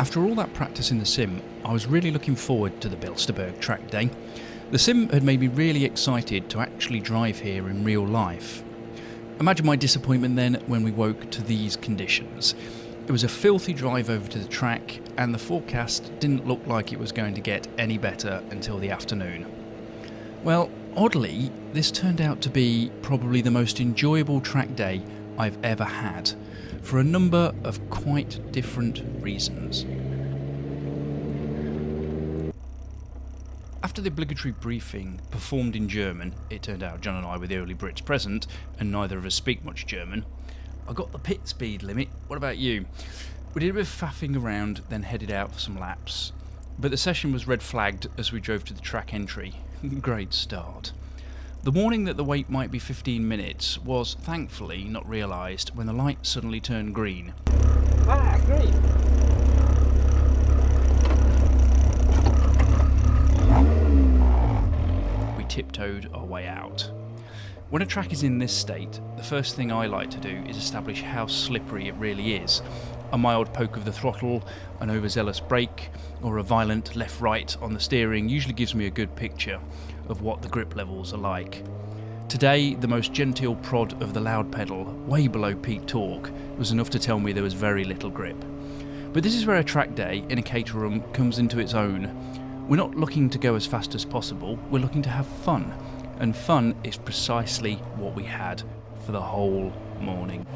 After all that practice in the sim, I was really looking forward to the Bilster Berg track day. The sim had made me really excited to actually drive here in real life. Imagine my disappointment then when we woke to these conditions. It was a filthy drive over to the track, and the forecast didn't look like it was going to get any better until the afternoon. Well, oddly, this turned out to be probably the most enjoyable track day I've ever had, for a number of quite different reasons. After the obligatory briefing performed in German, it turned out John and I were the only Brits present, and neither of us speak much German. I got the pit speed limit. What about you? We did a bit of faffing around, then headed out for some laps. But the session was red flagged as we drove to the track entry. Great start. The warning that the wait might be 15 minutes was thankfully not realised when the light suddenly turned green. Ah, green! We tiptoed our way out. When a track is in this state, the first thing I like to do is establish how slippery it really is. A mild poke of the throttle, an overzealous brake, or a violent left-right on the steering usually gives me a good picture of what the grip levels are like. Today, the most genteel prod of the loud pedal, way below peak torque, was enough to tell me there was very little grip. But this is where a track day in a Caterham comes into its own. We're not looking to go as fast as possible, we're looking to have fun. And fun is precisely what we had for the whole morning.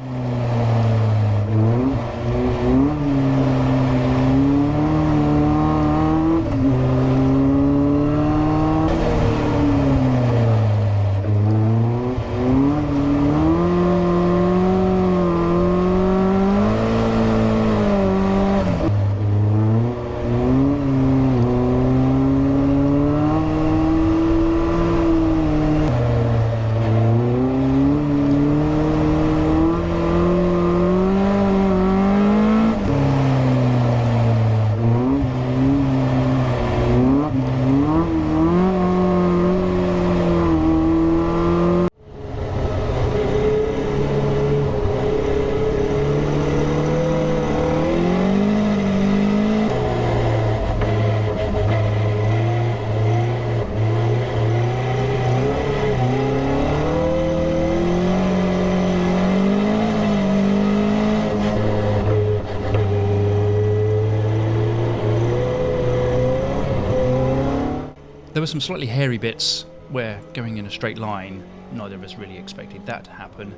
There were some slightly hairy bits where going in a straight line, neither of us really expected that to happen,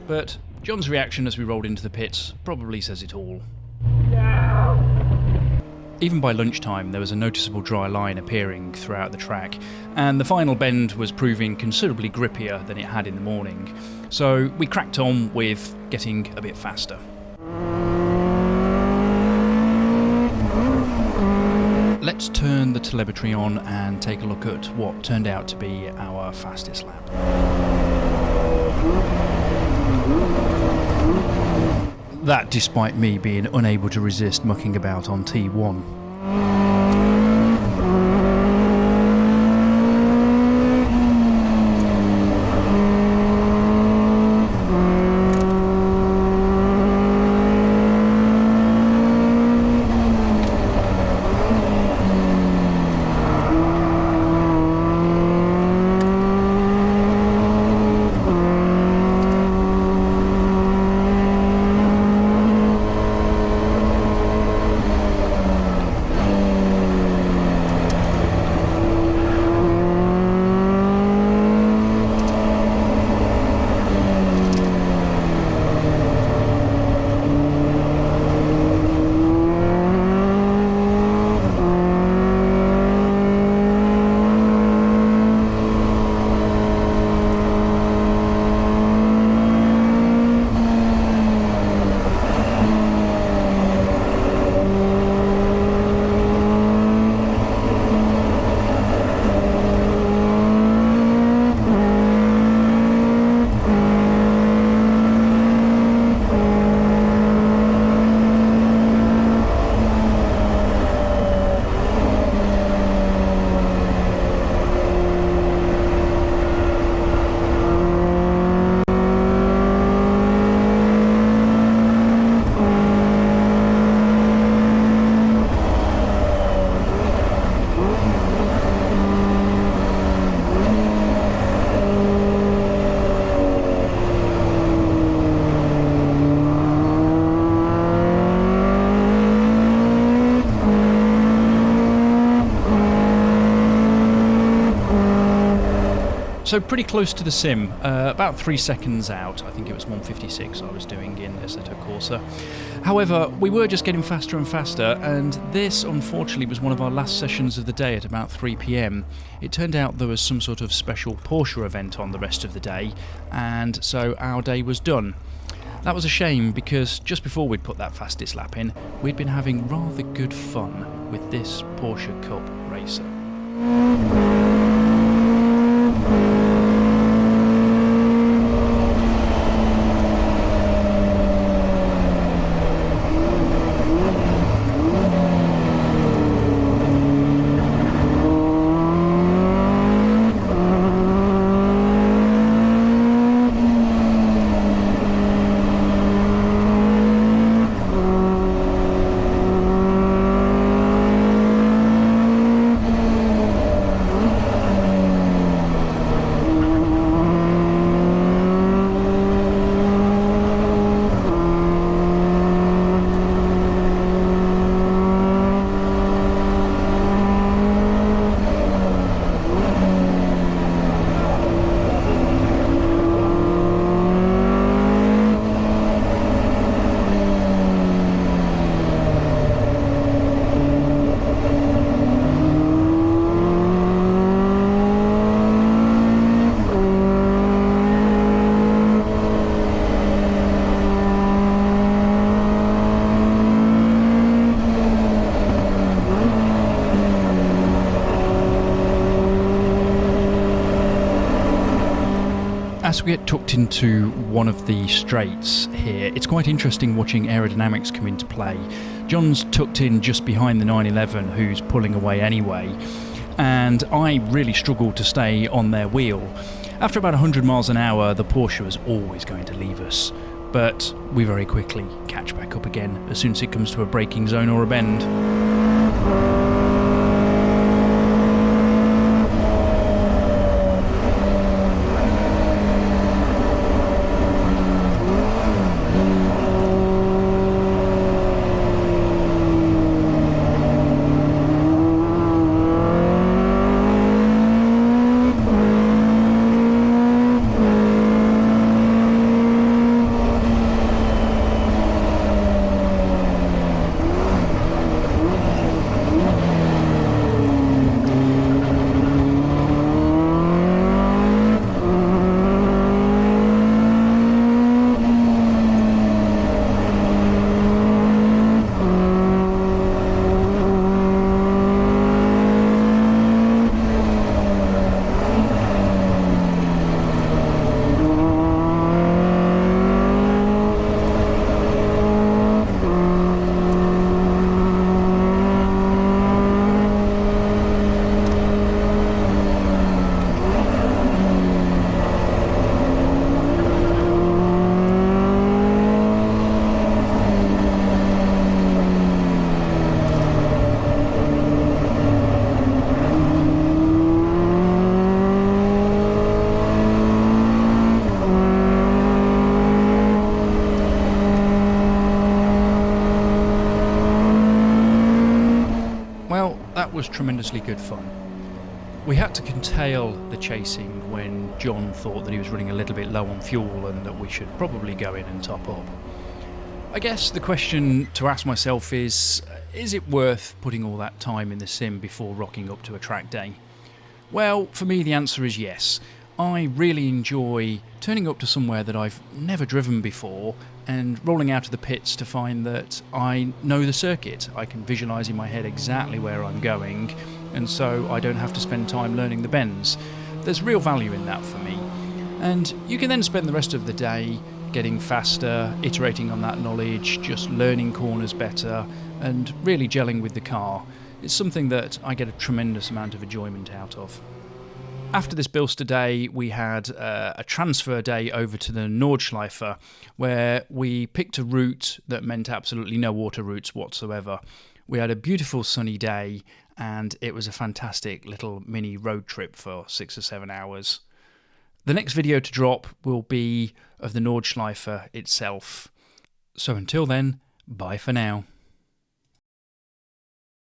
but John's reaction as we rolled into the pits probably says it all. Even by lunchtime there was a noticeable dry line appearing throughout the track, and the final bend was proving considerably grippier than it had in the morning, so we cracked on with getting a bit faster. Let's turn the telemetry on and take a look at what turned out to be our fastest lap. That despite me being unable to resist mucking about on T1. So pretty close to the sim, about 3 seconds out. I think it was 1:56 I was doing in Assetto Corsa. However, we were just getting faster and faster, and this unfortunately was one of our last sessions of the day at about 3 p.m. It turned out there was some sort of special Porsche event on the rest of the day, and so our day was done. That was a shame, because just before we'd put that fastest lap in, we'd been having rather good fun with this Porsche Cup racer. As we get tucked into one of the straights here, it's quite interesting watching aerodynamics come into play. John's tucked in just behind the 911, who's pulling away anyway, and I really struggled to stay on their wheel. After about 100 miles an hour, the Porsche was always going to leave us, but we very quickly catch back up again as soon as it comes to a braking zone or a bend. That was tremendously good fun. We had to curtail the chasing when John thought that he was running a little bit low on fuel and that we should probably go in and top up. I guess the question to ask myself is it worth putting all that time in the sim before rocking up to a track day? Well, for me the answer is yes. I really enjoy turning up to somewhere that I've never driven before and rolling out of the pits to find that I know the circuit. I can visualise in my head exactly where I'm going, and so I don't have to spend time learning the bends. There's real value in that for me. And you can then spend the rest of the day getting faster, iterating on that knowledge, just learning corners better, and really gelling with the car. It's something that I get a tremendous amount of enjoyment out of. After this Bilster day, we had a transfer day over to the Nordschleife, where we picked a route that meant absolutely no water routes whatsoever. We had a beautiful sunny day, and it was a fantastic little mini road trip for 6 or 7 hours. The next video to drop will be of the Nordschleife itself. So until then, bye for now.